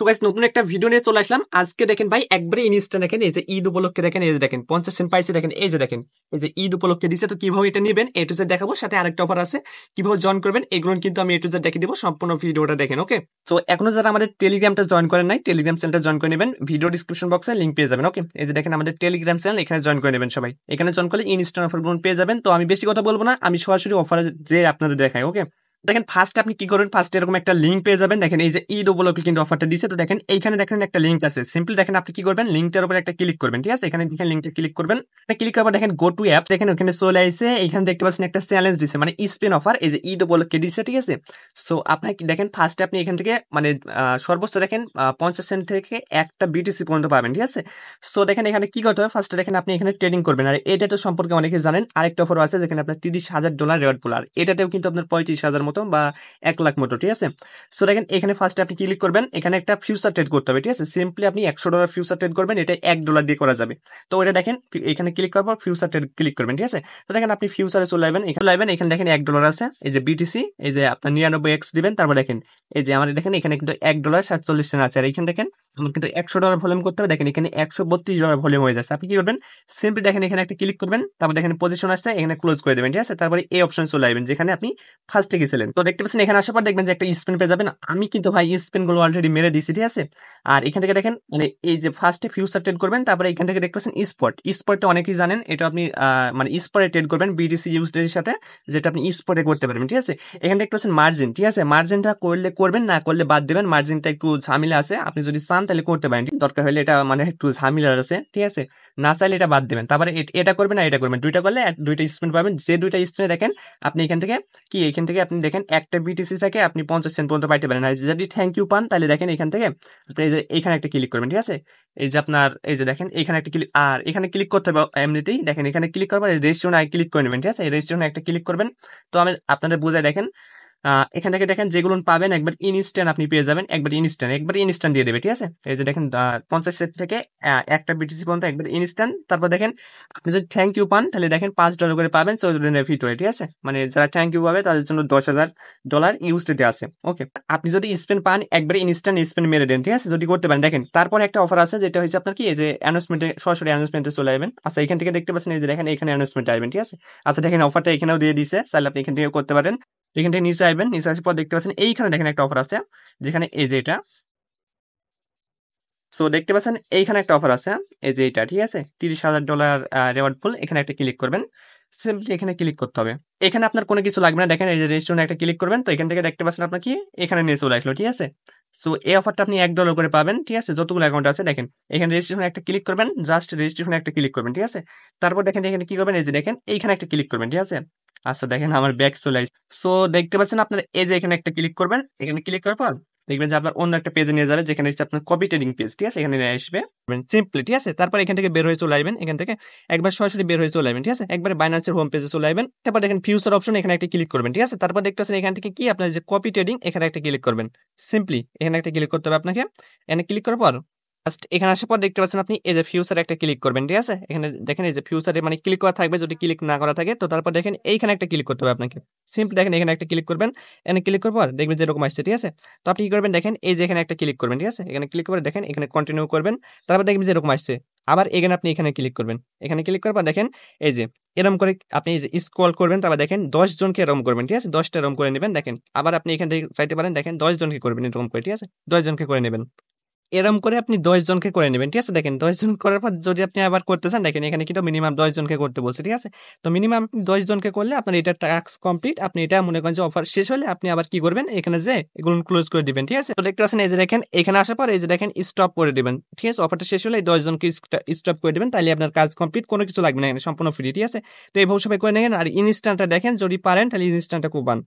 So guys নতুন একটা video নিয়ে চলে আসলাম। আজকে দেখেন ভাই একবারে ইনস্ট্যান্ট দেখেন, এই যে ঈদ উপলক্ষে দেখেন, এই যে দেখেন 50 সেন্ট পাইছে দেখেন, এই যে দেখেন এই যে ঈদ উপলক্ষে দিছে। তো কিভাবে এটা নেবেন এ টু জেড দেখাবো, সাথে আরেকটা অফার আছে কিভাবে জয়েন করবেন এগুলো কিন্তু আমি এ টু জেড দেখিয়ে দিব। সম্পূর্ণ ভিডিওটা দেখেন, ওকে? সো এখনো যারা আমাদের টেলিগ্রামটা জয়েন করেন নাই, টেলিগ্রাম চ্যানেলটা জয়েন করে নেবেন, ভিডিও ডিসক্রিপশন বক্সে লিংক পেয়ে যাবেন, ওকে? এই যে দেখেন আমাদের টেলিগ্রাম চ্যানেল, এখানে জয়েন করে নেবেন সবাই। এখানে জয়েন করলে ইনস্ট্যান্ট অফার গুলো পেয়ে যাবেন। তো আমি বেশি কথা বলবো না, আমি সরাসরি অফারে যে আপনাদের দেখাই, ওকে? দেখেন ফার্স্ট আপনি কি করবেন, ফার্স্ট এরকম একটা লিঙ্ক পেয়ে যাবেন। দেখেন এই যে ঈদ উপলক্ষে কিন্তু অফারটা দিছে। তো দেখেন এইখানে দেখেন একটা লিঙ্ক আছে, সিম্পলি দেখেন আপনি কি করবেন, লিঙ্কটার উপর একটা ক্লিক করবেন, ঠিক আছে? এখানে দেখেন লিঙ্কটা ক্লিক করবেন, ক্লিক করার পর দেখেন গো টু অ্যাপ, দেখেন ওখানে চলে আসে। এখানে দেখতে পাচ্ছেন একটা চ্যালেঞ্জ দিছে, মানে স্পিন অফার, এই যে ঈদ উপলক্ষে দিছে, ঠিক আছে? সো আপনাকে দেখেন ফার্স্টে আপনি এখান থেকে মানে সর্বোচ্চ দেখেন 50 সেন্ট থেকে একটা বিটিসি পর্যন্ত পাবেন, ঠিক আছে? সো দেখেন এখানে কি করতে হবে, ফার্স্টে দেখেন আপনি এখানে ট্রেডিং করবেন। আর এটা তো সম্পর্কে অনেকে জানেন, আরেকটা অফার আছে যেখানে আপনার $30,000 রেওয়ার্ড পুল, আর এটাতেও কিন্তু আপনার 35,000 মতো বা 1 লাখ মতো, ঠিক আছে? সো দেখেন এখানে ফার্স্টে আপনি ক্লিক করবেন, এখানে একটা ফিউচার ট্রেড করতে হবে, ঠিক আছে? সিম্পলি আপনি $100 ফিউচার ট্রেড করবেন, এটা $1 দিয়ে করা যাবে। তো এটা দেখেন এখানে ক্লিক করার পর ফিউচার ট্রেড ক্লিক করবেন, ঠিক আছে? তো দেখেন আপনি ফিউচারে চলে যাবেন, এখানে দেখেন $1 আছে, এই যে বিটিসি, এই যে আপনার 99x দিবেন। তারপর দেখেন এই যে আমাদের দেখেন এখানে কিন্তু $1.47 আছে। আর এখানে দেখেন আমার কিন্তু $100 ভলিউম করতে হবে, দেখেন এখানে $132 ভলিউম হয়ে যাচ্ছে। আপনি কি করবেন, সিম্পলি দেখেন এখানে একটা ক্লিক করবেন, তারপর দেখেন পজিশন আসছে, এখানে ক্লোজ করে দেবেন, ঠিক আছে? তারপরে এই অপশন চলে আসবেন যেখানে আপনি ফার্স্টে গেছিলেন। তো দেখতে পাচ্ছেন এখানে আসার পর দেখবেন যে একটা স্পিন পেয়ে যাবেন। আমি কিন্তু ভাই স্পিন গুলো অলরেডি মেরে দিছি, ঠিক আছে? আর এখান থেকে দেখেন মানে এই যে ফার্স্টে ফিউচার ট্রেড করবেন, তারপরে এখান থেকে দেখতে পাচ্ছেন স্পটটা অনেকেই জানেন, এটা আপনি মানে স্পটে ট্রেড করবেন বিটিসি ইউএসডির সাথে, যেটা আপনি স্পটে করতে পারবেন, ঠিক আছে? এখানে দেখতে পাচ্ছেন মার্জিন, ঠিক আছে? মার্জিনটা করলে করবেন, না করলে বাদ দেবেন। মার্জিনটা একটু ঝামেলা আছে, আপনি যদি চান তাহলে করতে পারেন, দরকার হলে এটা মানে একটু ঝামেলা আছে, ঠিক আছে? না চাইলে এটা বাদ দেবেন। তারপরে এটা করবেন না এটা করবেন, দুইটা করলে দুইটা স্পিন পাবেন। যে দুইটা স্পিনে দেখেন আপনি এখান থেকে আপনি দেখেন একটা বিটিসি থেকে আপনি 50 সেন্ট পর্যন্ত পাইতে পারেন। আর যদি থ্যাংক ইউ পান তাহলে দেখেন এখান থেকে আপনি এই যে এখানে একটা ক্লিক করবেন, ঠিক আছে? এই যে আপনার এই যে দেখেন এখানে একটা ক্লিক, আর এখানে ক্লিক করতে হবে এমনিতেই। দেখেন এখানে ক্লিক করবার রেজিস্ট্রেশন আগে ক্লিক করে নেবেন, ঠিক আছে? এই রেজিস্ট্রেশন একটা ক্লিক করবেন। তো আমি আপনাদের বোঝাই, দেখেন এখান থেকে দেখেন যেগুলো পাবেন একবার ইনস্ট্যান্ট আপনি পেয়ে যাবেন, একবার ইনস্ট্যান্ট দিয়ে দেবে, ঠিক আছে? এই যে দেখেন 50 সেন্ট থেকে একটা বিটিসি পর্যন্ত একবার ইনস্ট্যান্ট। তারপর দেখেন আপনি যদি থ্যাংক ইউ পান তাহলে দেখেন $5 করে পাবেন 14 দিনের ভিতরে, ঠিক আছে? মানে যারা থ্যাংক ইউ পাবে তাদের জন্য $10,000 ইউএসডিতে আছে, ওকে? আপনি যদি স্পেন পান একবার ইনস্ট্যান্ট স্পেন মেরে দেন, ঠিক আছে? যদি করতে পারেন। দেখেন তারপর একটা অফার আছে যেটা হচ্ছে আপনার কি, এই যে অ্যানাউন্সমেন্টে, সরাসরি অ্যানাউন্সমেন্টে চলে যাবেন। আচ্ছা এখান থেকে দেখতে পাচ্ছেন এই যে দেখেন এখানে অ্যানাউন্সমেন্টে আসবেন, ঠিক আছে? আচ্ছা দেখেন অফারটা এখানেও দিয়ে দিছে, চাইলে আপনি এখান থেকে করতে পারেন। এখান থেকে নিচে আসবেন, নিচে আসার পর দেখতে পাচ্ছেন এইখানে দেখেন একটা অফার আছে, যেখানে এই যে এটা। সো দেখতে পাচ্ছেন এইখানে একটা অফার আছে, এই যে এটা, ঠিক আছে? $30,000 রেওয়ার্ড পুল, এখানে একটা ক্লিক করবেন। সিম্পলি এখানে ক্লিক করতে হবে, এখানে আপনার কোনো কিছু লাগবে না। দেখেন এই যে রেজিস্ট্রেশন একটা ক্লিক করবেন, তো এখান থেকে দেখতে পাচ্ছেন আপনার কি এখানে নিয়ে চলে আসলো, ঠিক আছে? সো এই অফারটা আপনি $1 করে পাবেন, ঠিক আছে? যতগুলো অ্যাকাউন্ট আছে দেখেন এখানে রেজিস্ট্রেশন একটা ক্লিক করবেন, জাস্ট রেজিস্ট্রেশন একটা ক্লিক করবেন, ঠিক আছে? তারপর দেখেন এখানে কি করবেন, এই যে দেখেন এইখানে একটা ক্লিক করবেন, ঠিক আছে? আচ্ছা দেখেন আমার ব্যাক চলে আসছে। সো দেখতে পাচ্ছেন আপনার এই যে এখানে একটা ক্লিক করবেন, এখানে ক্লিক করার পর দেখবেন যে আপনার অন্য একটা পেজে নিয়ে যাবে, যেখানে হচ্ছে আপনার কপি ট্রেডিং পেজ, ঠিক আছে? এখানে নিয়ে আসবে সিম্পলি, ঠিক আছে? তারপর এখান থেকে বের হয়ে চলে আসবেন, এখান থেকে একবার সরাসরি বের হয়ে চলে আসবেন, ঠিক আছে? একবারে বাইন্যান্সের হোম পেজে চলে আসবেন। তারপর দেখেন ফিউচার অপশন, এখানে একটা ক্লিক করবেন, ঠিক আছে? তারপর দেখতে পাচ্ছেন এখান থেকে কি আপনার যে কপি ট্রেডিং, এখানে একটা ক্লিক করবেন। সিম্পলি এখানে একটা ক্লিক করতে হবে আপনাকে। এখানে ক্লিক করার পর জাস্ট এখানে আসার পর দেখতে পাচ্ছেন আপনি এই যে ফিউচার একটা ক্লিক করবেন, ঠিক আছে? এখানে দেখেন এই যে ফিউচারে মানে ক্লিক করা থাকবে, যদি ক্লিক না করা থাকে তো তারপর দেখেন এইখানে একটা ক্লিক করতে হবে আপনাকে। সিম্পলি দেখেন এখানে একটা ক্লিক করবেন, এখানে ক্লিক করার পর দেখবেন যে এরকম আসছে, ঠিক আছে? তো আপনি কি করবেন, দেখেন এই যে এখানে একটা ক্লিক করবেন, ঠিক আছে? এখানে ক্লিক করে দেখেন এখানে কন্টিনিউ করবেন, তারপর দেখবেন যে এরকম আসছে। আবার এখানে আপনি এখানে ক্লিক করবেন, এখানে ক্লিক করার পর দেখেন এই যে এরকম করে আপনি এই যে স্ক্রল করবেন, তারপর দেখেন 10 জনকে এরকম করবেন, ঠিক আছে? 10টা এরকম করে নেবেন। দেখেন আবার আপনি এখান থেকে চাইতে পারেন, দেখেন 10 জনকে করবেন এরকম করে, ঠিক আছে? 10 জনকে করে নেবেন, এরম করে আপনি 10 জনকে করে নেবেন, ঠিক আছে? দেখেন 10 জন করার পর যদি আপনি আবার করতে চান, দেখেন এখানে কিন্তু মিনিমাম 10 জনকে করতে বলছে, ঠিক আছে? তো মিনিমাম আপনি 10 জনকে করলে আপনার এটা টাস্ক কমপ্লিট। আপনি এটা মনে করেন যে অফার শেষ হলে আপনি আবার কি করবেন, এখানে যে এগুলো ক্লোজ করে দিবেন, ঠিক আছে? তো দেখতে পাচ্ছেন এই যে দেখেন এখানে আসার পর এই যে দেখেন স্টপ করে দিবেন, ঠিক আছে? অফারটা শেষ হলে এই 10 জনকে স্টপ করে দিবেন, তাহলে আপনার কাজ কমপ্লিট, কোনো কিছু লাগবে না, এখানে সম্পূর্ণ ফ্রি, ঠিক আছে? তো এইভাবে সবাই করে নেবেন। আর ইনস্ট্যান্টটা দেখেন যদি পারেন তাহলে ইনস্ট্যান্টটা কোবান।